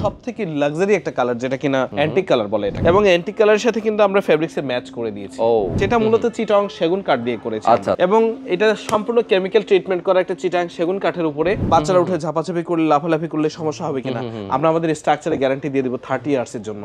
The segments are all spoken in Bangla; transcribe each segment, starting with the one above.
সবথেকে লাক্সারি একটা কালার, যেটা কিনা অ্যান্টিক কালার বলে এটা, এবং অ্যান্টিক কালারের সাথে কিন্তু আমরা ফেব্রিক্সে ম্যাচ করে দিয়েছি, যেটা মূলত চিটাং সেগুন কাঠ দিয়ে করেছি। এবং এটা সম্পূর্ণ কেমিক্যাল ট্রিটমেন্ট করা একটা চিটাং সেগুন কাঠের উপরে বাচ্চারা উঠে ঝাপাঝাপি করলে লাফালাফি করলে সমস্যা হবে কিনা আমরা আমাদের স্ট্রাকচারে গ্যারান্টি দিয়ে দিব 30 ইয়ার্স এর জন্য।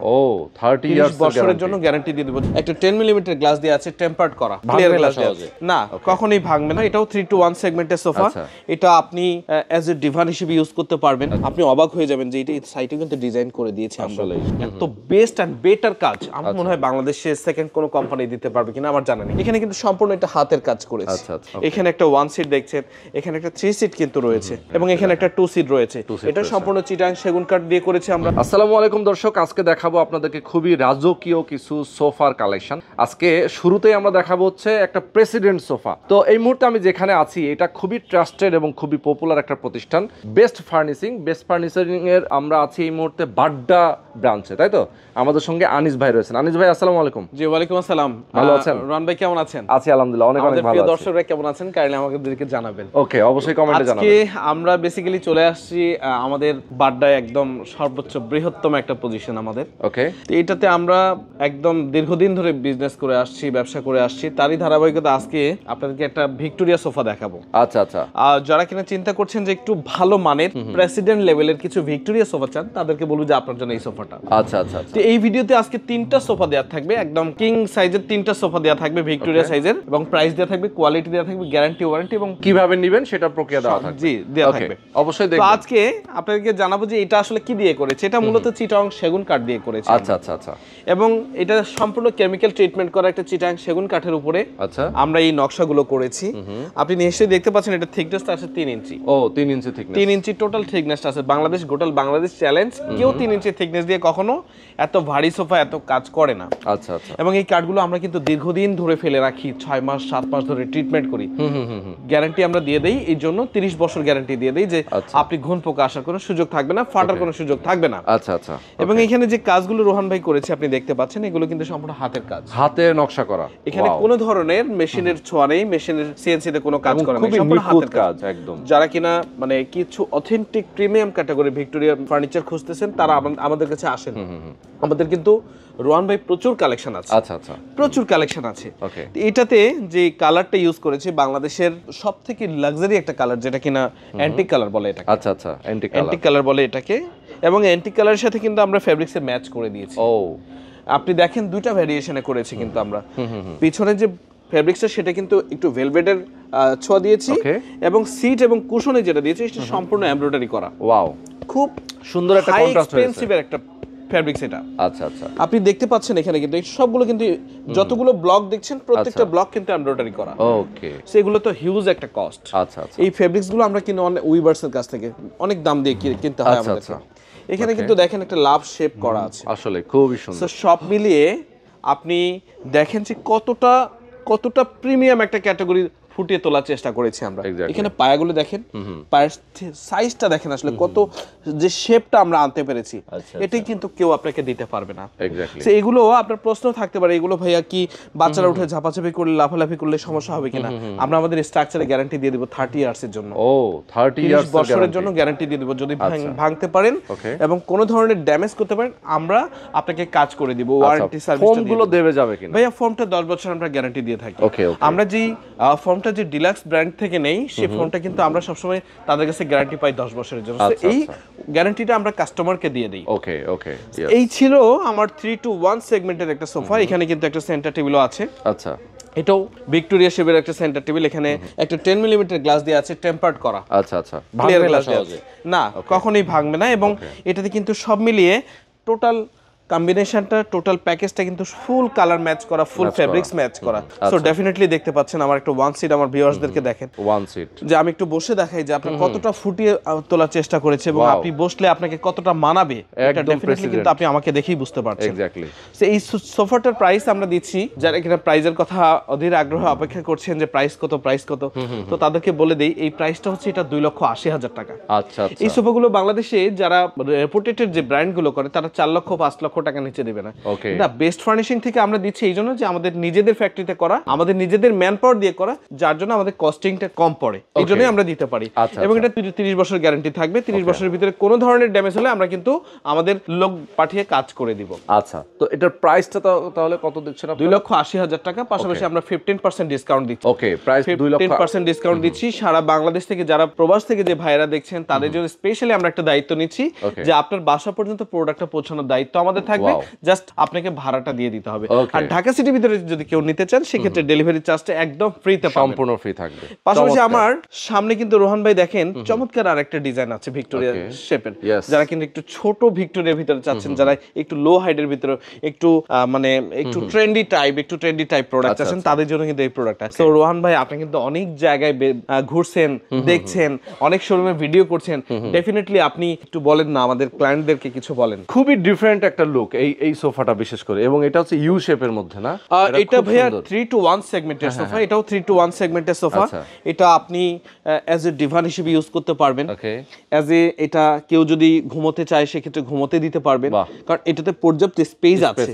30 বছরের জন্য গ্যারান্টি দিয়ে দিব। একটা 10 মিলিমিটার গ্লাস দিয়ে আছে, টেম্পারড করা, ক্লিয়ার গ্লাস আছে, না কখনোই ভাঙবে না। এটাও 3 to 1 সেগমেন্টের সোফা। এটা আপনি অ্যাজ এ ডিভান হিসেবে ইউজ করতে পারবেন। আপনি অবাক হয়ে যাবেন যে এটা সাইটে কিন্তু ডিজাইন করে দিয়েছে আমরা। এত বেস্ট এন্ড বেটার কাজ আমার মনে হয় বাংলাদেশে সেকেন্ড কোনো কোম্পানি দিতে পারবে কিনা আমার জানা নেই। এখানে কিন্তু সম্পূর্ণ এটা হাতের কাজ করেছে। এখানে একটা 1 সিট দেখছেন, এখানে একটা 3 সিট কিন্তু রয়েছে, এবং এখানে একটা 2 সিট রয়েছে। এটা সম্পূর্ণ চিটাং সেগুন কাঠ দিয়ে করেছে আমরা। আসসালামু আলাইকুম দর্শক, আজকে দেখাবো আপনাদেরকে খুবই রাজকীয় কিছু সোফার কালেকশন। আজকে শুরুতেই আমরা দেখাবো হচ্ছে একটা প্রেসিডেন্ট সোফা। তো এই মুহূর্তে আমি যেখানে আছি এটা খুবই ট্রাস্টেড এবং খুবই পপুলার একটা প্রতিষ্ঠান, বেস্ট ফার্নিশিং এর আমরা আছি এই মুহূর্তে বাড্ডা ব্রাঞ্চে, তাই তো? আমাদের সঙ্গে আনিস ভাই রয়েছেন। আনিস ভাই আসসালামু আলাইকুম। জি ওয়ালাইকুম আসসালাম। ভালো আছেন? রন ভাই কেমন আছেন? আছি আলহামদুলিল্লাহ, অনেক অনেক ভালো আছি। দর্শকরা কেমন আছেন কাইন্ডলি আমাদেরকে জানাবেন। ওকে, অবশ্যই কমেন্টে জানাবেন। আজকে আমরা বেসিক্যালি চলে আসছি আমাদের বাড্ডায় একদম সর্বোচ্চ বৃহত্তম একটা পজিশন আমাদের। ওকে, এইটাতে আমরা একদম দীর্ঘদিন ধরে বিজনেস করে আসছি, ব্যবসা করে আসছি। তারই ধারাবাহিকতা আজকে আপনাদেরকে একটা ভিক্টোরিয়া সোফা দেখাবো। আচ্ছা আচ্ছা। আর যারা কিনা চিন্তা করছেন যে একটু ভালো মানের প্রেসিডেন্ট লেভেলের কিছু ভিক্টোরিয়া সোফা চান, তাদেরকে বলবো যে আপনার জন্য এই সোফাটা। আচ্ছা আচ্ছা। তো এই ভিডিওতে আজকে 3টা সোফা দেয়া থাকবে, একদম কিং সাইজের 3টা সোফা দেয়া থাকবে ভিক্টোরিয়া সাইজের, এবং প্রাইস দেয়া থাকবে, কোয়ালিটি দেয়া থাকবে, গ্যারান্টি ওয়ারেন্টি, এবং কিভাবে নেবেন সেটা প্রক্রিয়া দেওয়া থাকবে। জি দেয়া থাকবে, অবশ্যই দেখবেন। তো আজকে আপনাদেরকে জানাবো যে এটা আসলে কি দিয়ে করেছে। এটা মূলত চিটাং সেগুন কাঠ দিয়ে করেছে। আচ্ছা আচ্ছা আচ্ছা। এবং এটা সম্পূর্ণ কেমিক্যাল ট্রিটমেন্ট করা একটা চিটাং সেগুন কাঠের উপরে আচ্ছা আমরা এই নকশাগুলো করেছি। আপনি নিশ্চয়ই দেখতে পাচ্ছেন এটা থিকনেস আছে 3 ইঞ্চি। ও 3 ইঞ্চি থিকনেস, 3 ইঞ্চি টোটাল থিকনেস আছে। বাংলাদেশ চ্যালেঞ্জ, কেউ 3 ইঞ্চি থিকনেস দিয়ে কখনো এত ভারী সোফা এত কাজ করে না। আচ্ছা আচ্ছা। এবং এই কাঠগুলো আমরা কিন্তু দীর্ঘদিন ধরে ফেলে রাখি, 6 মাস 7 মাস ধরে ট্রিটমেন্ট করি। গ্যারান্টি আমরা দিয়ে দেই, এই জন্য 30 বছর গ্যারান্টি দিয়ে দেই যে আপনি ঘুণ পোকা আসার কোনো সুযোগ থাকবে না, ফাটার কোনো সুযোগ থাকবে না। আচ্ছা আচ্ছা। এবং এখানে যে কাজগুলো রোহান ভাই করেছে আপনি দেখতে পাচ্ছেন, এগুলো কিন্তু সম্পূর্ণ হাতের কাজ, হাতে নকশা করা। এখানে কোনো ধরনের মেশিনের ছোঁয়া নেই, মেশিনের সিএনসি তে কোনো কাজ করা নেই, সম্পূর্ণ হাতের কাজ একদম। যারা কিনা মানে কিছু authentic premium category Victoria furniture খুঁজতেছেন তারা আমাদের কাছে আসেন। আমাদের কিন্তু রোহান ভাই প্রচুর কালেকশন আছে। আচ্ছা আচ্ছা, প্রচুর কালেকশন আছে। ওকে, এটাতে যে কালারটা ইউজ করেছে বাংলাদেশের সবথেকে লাক্সারি একটা কালার, যেটা কিনা অ্যান্টিক কালার বলে এটাকে। আচ্ছা আচ্ছা, অ্যান্টিক কালার বলে এটাকে, এবং অ্যান্টিক কালারের সাথে কিন্তু আমরা ফেব্রিক্সে ম্যাচ করে দিয়েছি। ও আপনি দেখেন দুইটা ভ্যারিয়েশনে করেছি কিন্তু আমরা। পিছনে যে ফেব্রিক্সটা সেটা কিন্তু একটু ভেলভেটের ছোঁয়া দিয়েছি, এবং সিট এবং কুশনে যেটা দিয়েছি সেটা সম্পূর্ণ এমব্রয়ডারি করা। ওয়াও, খুব সুন্দর একটা কন্ট্রাস্ট হয়েছে। এক্সপেন্সিভ একটা ফেব্রিক্স এটা। আচ্ছা আচ্ছা, আপনি দেখতে পাচ্ছেন এখানে কিন্তু সবগুলো কিন্তু যতগুলো ব্লক দেখছেন প্রত্যেকটা ব্লক কিন্তু এমব্রয়ডারি করা। ওকে, সেগুলো তো হিউজ একটা কস্ট। আচ্ছা আচ্ছা। এই ফেব্রিক্স গুলো আমরা কিন্তু উইভার্সের কাছ থেকে অনেক দাম দিয়ে কিনতে হয় আমাদের। এখানে কিন্তু দেখেন একটা লাভ শেপ করা আছে, আসলে খুবই সুন্দর। সব মিলিয়ে আপনি দেখেন যে কতটা প্রিমিয়াম একটা ক্যাটাগরি ফুটিয়ে তোলার চেষ্টা করেছি আমরা। এখানে পায়াগুলো দেখেন, পায়ের সাইজটা দেখেন, আসলে কত যে শেপটা আমরা আনতে পেরেছি, এটাই কিন্তু কেউ আপনাকে দিতে পারবে না। এগুলো আপনার প্রশ্ন থাকতে পারে, এগুলো ভাইয়া কি বাচ্চারা উঠে ঝাপাঝাপি করলে লাফালাফি করলে সমস্যা হবে কিনা আমরা আমাদের স্ট্রাকচারে গ্যারান্টি দিয়ে দিব 30 ইয়ার্স এর জন্য। ও 30 ইয়ার্স বছরের জন্য গ্যারান্টি দিয়ে দিব। যদি ভাঙতে পারেন এবং কোনো ধরনের ড্যামেজ করতে পারেন আমরা আপনাকে কাজ করে দিব, ওয়ারেন্টি সার্ভিস ফোমগুলো দেবে যাবে কিনা ভাইয়া? ফোমটা 10 বছর আমরা গ্যারান্টি দিয়ে থাকি। আমরা যেই ফোমটা যে ডিলাক্স ব্র্যান্ড থেকে নেই সেই ফোমটা কিন্তু আমরা সবসময় তাদের কাছে গ্যারান্টি পাই 10 বছরের জন্য। এই গ্যারান্টিটা আমরা কাস্টমারকে দিয়ে দিই। ওকে ওকে, এই ছিল আমার 3 to 1 সেগমেন্টের একটা সোফা। এখানে কিন্তু একটা সেন্টার টেবিলও আছে। আচ্ছা, এটাও ভিক্টোরিয়া শেপের একটা সেন্টার টেবিল। এখানে একটা 10 মিলিমিটার গ্লাস দিয়ে আছে, টেম্পারড করা। আচ্ছা আচ্ছা, ক্লিয়ার গ্লাস আছে, না কখনোই ভাঙবে না। এবং এটাতে কিন্তু সব মিলিয়ে টোটাল কম্বিনেশনটা, টোটাল প্যাকেজটা কিন্তু ফুল কালার ম্যাচ করা, ফুল ফেব্রিক্স ম্যাচ করা। সো ডেফিনেটলি দেখতে পাচ্ছেন আমার একটা 1 সিট আমার ভিউয়ার্সদেরকে দেখেন 1 সিট, যে আমি একটু বসে দেখাই যে আপনি কতটা ফুটিয়ে তোলার চেষ্টা করেছে এবং আপনি বসলে আপনাকে কতটা মানাবে, এটা ডেফিনেটলি কিন্তু আপনি আমাকে দেখেই বুঝতে পারছেন। এক্স্যাক্টলি। সো এই সোফাটার প্রাইস আমরা দিচ্ছি, যারা এখানে প্রাইজের কথা অধীর আগ্রহে অপেক্ষা করছেন যে প্রাইস কত, তো তাদেরকে বলে দেই এই প্রাইসটা হচ্ছে এটা 2,80,000 টাকা। আচ্ছা আচ্ছা। এই সোফাগুলো বাংলাদেশে যারা রেপুটেটেড যে ব্র্যান্ডগুলো করে তারা 4 লক্ষ 5 লক্ষ টাকা নিচে দেবে না। ওকে, না, বেস্ট ফার্নিশিং থেকে আমরা দিচ্ছি এই জন্য যে আমাদের নিজেদের ফ্যাক্টরিতে করা, আমাদের নিজেদের ম্যান পাওয়ার দিয়ে করা, যার জন্য আমাদের কস্টিংটা কম পড়ে, এই জন্যই আমরা দিতে পারি। এবং এটা 30 বছর গ্যারান্টি থাকবে। 30 বছরের ভিতরে কোনো ধরনের ড্যামেজ হলে আমরা কিন্তু আমাদের লোক পাঠিয়ে কাজ করে দিব। আচ্ছা, তো এটার প্রাইসটা তাহলে কত দিচ্ছেন আপনি? 2,80,000 টাকা, পাশাপাশি আমরা 15% ডিসকাউন্ট দিচ্ছি। ওকে, প্রাইস 15% ডিসকাউন্ট দিচ্ছি। সারা বাংলাদেশ থেকে যারা প্রবাস থেকে যে ভাইরা দেখছেন তাদের জন্য স্পেশালি আমরা একটা দায়িত্ব নিচ্ছি যে আপনার বাসা পর্যন্ত প্রোডাক্টটা পৌঁছানোর দায়িত্ব আমাদের থাকবে, জাস্ট আপনাকে ভাড়াটা দিয়ে দিতে হবে। আর ঢাকা সিটির ভিতরে যদি কেউ নিতে চান সেক্ষেত্রে ডেলিভারি চার্জটা একদম ফ্রিতে পাবেন, সম্পূর্ণ ফ্রি থাকবে। পাশাপাশি আমার সামনে কিন্তু রোহান ভাই দেখেন চমৎকার আরেকটা ডিজাইন আছে ভিক্টোরিয়া শেপের। যারা কিন্তু একটু ছোট ভিক্টোরিয়ার ভিতরে চাচ্ছেন, যারা একটু লো হাইটের ভিতরে একটু মানে একটু ট্রেন্ডি টাইপ প্রোডাক্ট আছেন, তাদের জন্য কিন্তু এই প্রোডাক্টটা। সো রোহান ভাই আপনি কিন্তু অনেক জায়গায় ঘুরছেন, দেখছেন, অনেক শোরুমে ভিডিও করছেন, ডেফিনেটলি আপনি একটু বলেন না আমাদের ক্লায়েন্টদেরকে কিছু বলেন। খুবই ডিফারেন্ট একটা লুক এই সোফাটা বিশেষ করে, এবং এটা হচ্ছে ইউ শেপের মধ্যে না? এটা ভাইয়া 3 to 1 সেগমেন্টের সোফা, এটাও 3 to 1 সেগমেন্টের সোফা। এটা আপনি অ্যাজ এ ডিভান হিসেবে ইউজ করতে পারবেন, অ্যাজ এ এটা কেউ যদি ঘুমোতে চায় সেক্ষেত্রে ঘুমোতে দিতে পারবেন, কারণ এটাতে পর্যাপ্ত স্পেস আছে।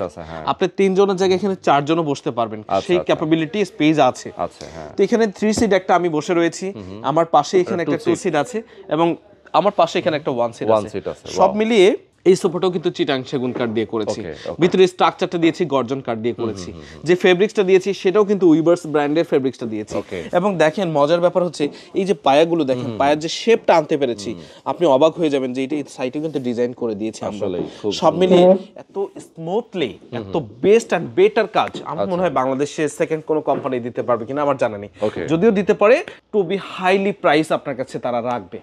আপনি 3 জনের জায়গায় এখানে 4 জনও বসতে পারবেন, সেই ক্যাপাবিলিটি স্পেস আছে। তো এখানে 3 সিট একটা আমি বসে রয়েছি, আমার পাশে এখানে একটা 2 সিট আছে, এবং আমার পাশে এখানে একটা 1 সিট আছে। সব মিলিয়ে এই সোফাটাও কিন্তু চিটাং সেগুন কাঠ দিয়ে করেছি, ভিতরে স্ট্রাকচারটা দিয়েছি গর্জন কাঠ দিয়ে করেছি, যে ফেব্রিক্সটা দিয়েছি সেটাও কিন্তু উইভার্স ব্র্যান্ডের ফেব্রিক্সটা দিয়েছি। এবং দেখেন মজার ব্যাপার হচ্ছে এই যে পায়াগুলো দেখেন, পায়ের যে শেপটা আনতে পেরেছি, আপনি অবাক হয়ে যাবেন যে এটা সাইডে কিন্তু ডিজাইন করে দিয়েছি আমরা। সব মিলিয়ে এত স্মুথলি, এত বেস্ট এন্ড বেটার কাজ আমার মনে হয় বাংলাদেশে সেকেন্ড কোনো কোম্পানি দিতে পারবে কিনা আমার জানা নেই, যদিও দিতে পারে টু বি হাইলি প্রাইস আপনার কাছে তারা রাখবে।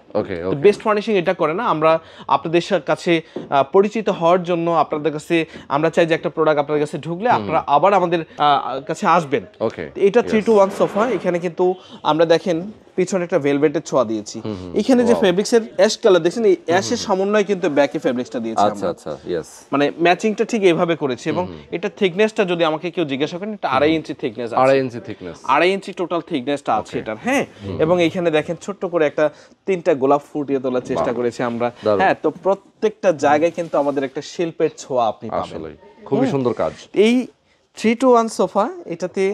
তো বেস্ট ফার্নিশিং এটা করে না, আমরা আপনাদের কাছে পরিচিত হওয়ার জন্য আপনাদের কাছে আমরা চাই যে একটা প্রোডাক্ট আপনাদের কাছে ঢুকলে আপনারা আবার আমাদের কাছে আসবেন। এটা 3 to 1 সোফা। এখানে কিন্তু আমরা দেখেন পিছনে একটা ভেলভেটের ছোঁয়া দিয়েছি। এখানে যে ফেব্রিক্সের অ্যাশ কালার দেখছেন, এই অ্যাশের সমন্বয় কিন্তু ব্যাকে ফেব্রিক্সটা দিয়েছি আমরা। মানে ম্যাচিংটা ঠিক এইভাবে করেছি। এবং এটা থিকনেসটা যদি আমাকে কেউ জিজ্ঞাসা করেন, এটা 2.5 ইঞ্চি থিকনেস আছে, 2.5 ইঞ্চি টোটাল থিকনেসটা আছে এটার। হ্যাঁ, এবং এইখানে দেখেন ছোট্ট করে একটা 3টা গোলাপ ফুটিয়ে তোলার চেষ্টা করেছি আমরা। হ্যাঁ, তো প্রত্যেকটা জায়গায় কিন্তু আমাদের একটা শিল্পের ছোঁয়া আপনি পাবেন। খুবই সুন্দর কাজ। এই 3 to 1 সোফা, এটাতে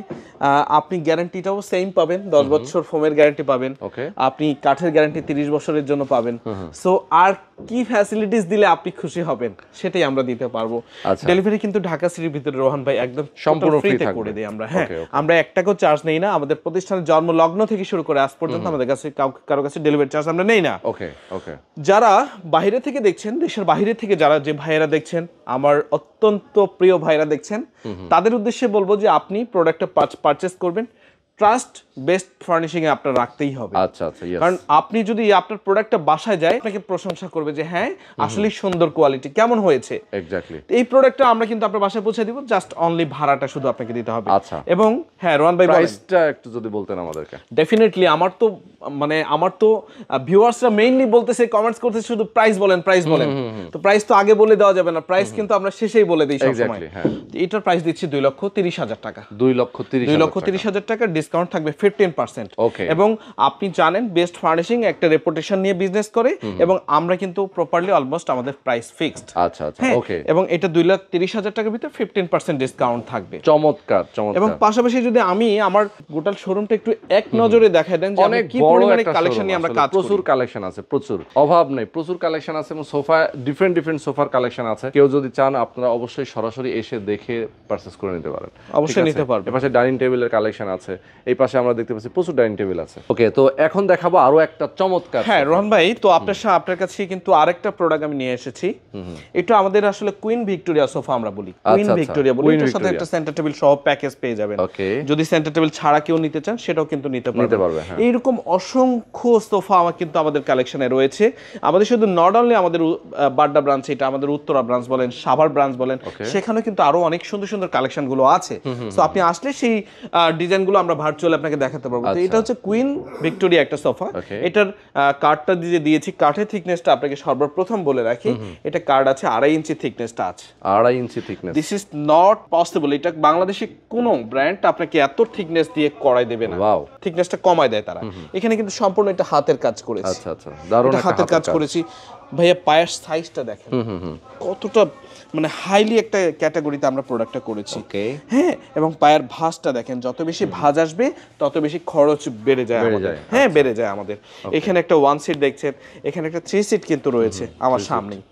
আপনি গ্যারান্টিটাও সেম পাবেন, 10 বছর ফোমের গ্যারান্টি পাবেন, আপনি কাঠের গ্যারান্টি 30 বছরের জন্য পাবেন। সো আর কি ফ্যাসিলিটিস দিলে আপনি খুশি হবেন সেটাই আমরা দিতে পারবো। ডেলিভারি কিন্তু ঢাকা সিটির ভিতরে রোহান ভাই একদম সম্পূর্ণ ফ্রিতে করে দেই আমরা। হ্যাঁ, আমরা 1 টাকাও চার্জ নেই না। আমাদের প্রতিষ্ঠানের জন্ম লগ্ন থেকে শুরু করে আজ পর্যন্ত আমাদের কাছে কারো কাছে ডেলিভারি চার্জ আমরা নেই না। যারা বাইরে থেকে দেখছেন, দেশের বাইরে থেকে যারা যে ভাইয়েরা দেখছেন, আমার অত্যন্ত প্রিয় ভাইরা দেখছেন, তাদের উদ্দেশ্যে বলবো যে আপনি প্রোডাক্টটা পারচেজ করবেন, ট্রাস্ট বেস্ট ফার্নিশিং এ আপনার রাখতেই হবে। কারণ আপনি যদি আপনার প্রোডাক্টটা বাসায় যায়, আপনাকে প্রশংসা করবে যে হ্যাঁ আসলে সুন্দর কোয়ালিটি, কেমন হয়েছে। এই প্রোডাক্টটা আমরা কিন্তু আপনার বাসায় পৌঁছে দিব, জাস্ট অনলি ভাড়াটা শুধু আপনাকে দিতে হবে। এবং হ্যাঁ রোহান ভাই, প্রাইসটা একটু যদি বলতেন আমাদেরকে। ডেফিনেটলি আমার তো ভিউয়ার্সরা মেইনলি বলতেছে, কমেন্টস করতেছে শুধু প্রাইস বলেন। তো প্রাইস তো আগে বলে দেওয়া যাবে না, প্রাইস কিন্তু আমরা শেষেই বলে দিই সব সময়। এটার প্রাইস দিচ্ছি 2,30,000 টাকা। 2,30,000 টাকা ডিসকাউন্ট থাকবে 15%। এবং আপনি জানেন বেস্ট ফার্নিশিং একটা রেপুটেশন নিয়ে বিজনেস করে, এবং আমরা কিন্তু প্রপারলি অলমোস্ট আমাদের প্রাইস ফিক্সড। এবং এটা 2,30,000 টাকার ভিতরে 15% ডিসকাউন্ট থাকবে। চমৎকার। এবং পাশাপাশি যদি আমি আমার গোটাল শোরুমটা একটু এক নজরে দেখাই দেন যে অনেক কি পরিমাণে কালেকশন নিয়ে আমরা কাজ করি। প্রচুর কালেকশন আছে, প্রচুর অভাব নেই, প্রচুর কালেকশন আছে। এবং সোফা ডিফারেন্ট সোফার কালেকশন আছে। কেউ যদি চান আপনারা অবশ্যই সরাসরি এসে দেখে পারচেজ করে নিতে পারেন। অবশ্যই নিতে পারবেন। এই পাশে ডাইনিং টেবিলের কালেকশন আছে, এই পাশে আমরা দেখতে পাচ্ছি প্রচুর ডাইনিং টেবিল আছে। তো এখন দেখাবো আরো একটা চমৎকার। হ্যাঁ রোহান ভাই, তো আপনার কাছে কিন্তু আরেকটা প্রোডাক্ট আমি নিয়ে এসেছি। এটা আমাদের আসলে কুইন ভিক্টোরিয়া সোফা আমরা বলি, কুইন ভিক্টোরিয়া বলি। এটার সাথে একটা সেন্টার টেবিল সহ প্যাকেজ পেয়ে যাবেন। যদি সেন্টার টেবিল ছাড়া কেউ নিতে চান সেটাও কিন্তু নিতে পারবে। এইরকম অসংখ্য সোফা কিন্তু আমাদের কালেকশনে রয়েছে। আমাদের শুধু নট অনলি আমাদের বাড্ডা ব্রাঞ্চ, এটা আমাদের উত্তরা ব্রাঞ্চ বলেন, সাভার ব্রাঞ্চ বলেন, সেখানে কিন্তু আরো অনেক সুন্দর সুন্দর কালেকশন গুলো আছে। তো আপনি আসলে সেই ডিজাইন গুলো আমরা ভার্চুয়ালি আপনাকে দেখাতে পারবো। তো এটা হচ্ছে কুইন ভিক্টোরিয়া একটা সোফা। এটার কাঠটা দিয়েছি, কাঠের থিকনেসটা আপনাকে সর্বপ্রথম বলে রাখি, এটা কাঠ আছে 2.5 ইঞ্চি থিকনেসটা আছে। 2.5 ইঞ্চি thickness, this is not possible. এটা বাংলাদেশে কোনো ব্র্যান্ড আপনাকে এত থিকনেস দিয়ে করাই দেবে না। থিকনেসটা কমায় দেয় তারা। এখানে কিন্তু সম্পূর্ণ এটা হাতের কাজ করেছি। দারুণ হাতের কাজ করেছি। ভাইয়া পায়ের সাইজটা দেখেন কতটা মানে হাইলি একটা ক্যাটাগরিতে আমরা প্রোডাক্টটা করেছি। হ্যাঁ, এবং পায়ের ভাঁজটা দেখেন, যত বেশি ভাঁজ আসবে তত বেশি খরচ বেড়ে যায় আমাদের। হ্যাঁ, বেড়ে যায় আমাদের। এখানে একটা 1 সিট দেখছেন, এখানে একটা 3 সিট কিন্তু রয়েছে আমার সামনেই।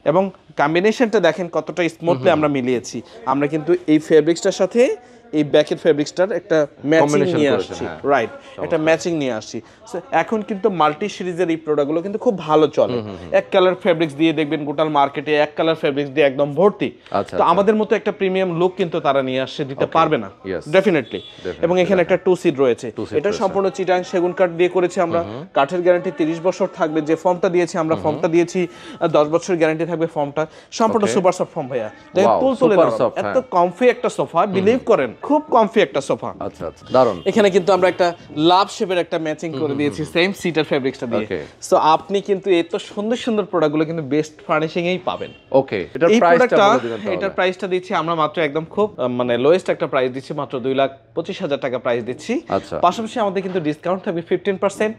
এবং কম্বিনেশনটা দেখেন কতটা স্মুথলি আমরা মিলিয়েছি। আমরা কিন্তু এই ফেব্রিক্সটার সাথে এই ব্যাকের ফেব্রিক্সটার একটা ম্যাচিং নিয়ে আসছি, রাইট, একটা ম্যাচিং নিয়ে আসছি। এখন কিন্তু মাল্টি সিরিজের এই প্রোডাক্টগুলো কিন্তু খুব ভালো চলে। এক কালার ফেব্রিক্স দিয়ে দেখবেন গোটাল মার্কেটে এক কালার ফেব্রিক্স দিয়ে একদম ভর্তি। তো আমাদের মতো একটা প্রিমিয়াম লুক কিন্তু তারা নিয়ে আসছে, দিতে পারবে না ডেফিনেটলি। এবং এখানে একটা 2 সিট রয়েছে, এটা সম্পূর্ণ চিটাং সেগুন কাঠ দিয়ে করেছি আমরা। কাঠের গ্যারান্টি 30 বছর থাকবে। যে ফর্মটা দিয়েছি আমরা, ফর্মটা দিয়েছি 10 বছর গ্যারান্টি থাকবে। ফর্মটা সম্পূর্ণ সুপার সফট ফর্ম ভাইয়া, দেখেন তুল তুলে এত কমফি একটা সোফা, বিলিভ করেন খুব কমফি একটা সোফা। আচ্ছা আচ্ছা, দারুন। এখানে কিন্তু আমরা একটা লাভ শেপের একটা ম্যাচিং করে দিয়েছি সেম সিটার ফেব্রিক্সটা দিয়ে। সো আপনি কিন্তু এত সুন্দর সুন্দর প্রোডাক্টগুলো কিন্তু বেস্ট ফার্নিশিং এই পাবেন। ওকে, এটার প্রাইসটা বলে দিবেন তাহলে। এটার প্রাইসটা দিচ্ছি আমরা মাত্র একদম খুব মানে লোয়েস্ট একটা প্রাইস দিচ্ছি, মাত্র 2,25,000 টাকা প্রাইস দিচ্ছি। পাশাপাশি আমাদের কিন্তু ডিসকাউন্ট থাকবে 15%।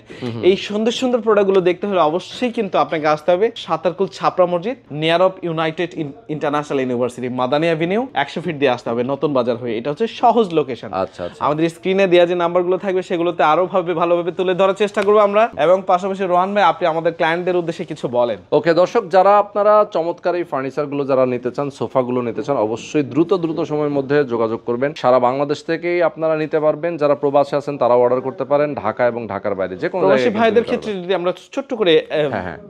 এই সুন্দর সুন্দর প্রোডাক্টগুলো দেখতে হলে অবশ্যই কিন্তু আপনাকে আসতে হবে Satarkul Chapra Masjid, near of United International University, Madani avenue 100 feet দিয়ে আসতে হবে, নতুন বাজার হয়ে। এটা হচ্ছে সহজ লোকেশন। আমাদের স্ক্রিনে দেওয়া যে নাম্বারগুলো থাকবে সেগুলোতে আরো ভালোভাবে তুলে ধরার চেষ্টা করবো আমরা। এবং পাশাপাশি রোহান ভাই, আপনি আমাদের ক্লায়েন্টদের উদ্দেশ্যে কিছু বলেন। ওকে দর্শক, যারা আপনারা চমৎকার এই ফার্নিচারগুলো যারা নিতে চান, সোফাগুলো নিতে চান, অবশ্যই দ্রুত সময়ের মধ্যে যোগাযোগ করবেন। সারা বাংলাদেশ থেকেই আপনারা নিতে পারবেন। যারা প্রবাসে আছেন তারা অর্ডার করতে পারেন, ঢাকা এবং ঢাকার বাইরে যে কোনো প্রবাসী ভাইদের ক্ষেত্রে যদি আমরা ছোট্ট করে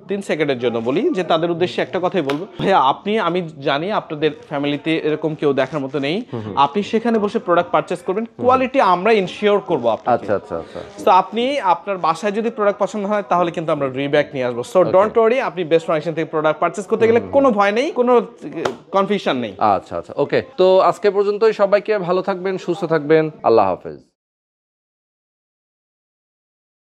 3 সেকেন্ডের জন্য বলি, যে তাদের উদ্দেশ্যে একটা কথাই বলবো, ভাইয়া আপনি, আমি জানি আপনাদের ফ্যামিলিতে এরকম কেউ দেখার মতো নেই, আপনি সেখানে বসে প্রোডাক্ট পারচেজ করবেন, কোয়ালিটি আমরা ইনশিওর করব আপনাকে। আচ্ছা আচ্ছা আচ্ছা। তো আপনি আপনার বাসায় যদি প্রোডাক্ট পছন্দ হয় তাহলে কিন্তু আমরা রিব্যাক নিয়ে আসবো। সো ডোন্ট ওয়ারি, আপনি বেস্ট ফার্নিচার থেকে প্রোডাক্ট পারচেজ করতে গেলে কোনো ভয় নেই, কোনো কনফিউশন নেই। আচ্ছা আচ্ছা, ওকে। তো আজকে পর্যন্তই, সবাইকে ভালো থাকবেন, সুস্থ থাকবেন, আল্লাহ হাফেজ।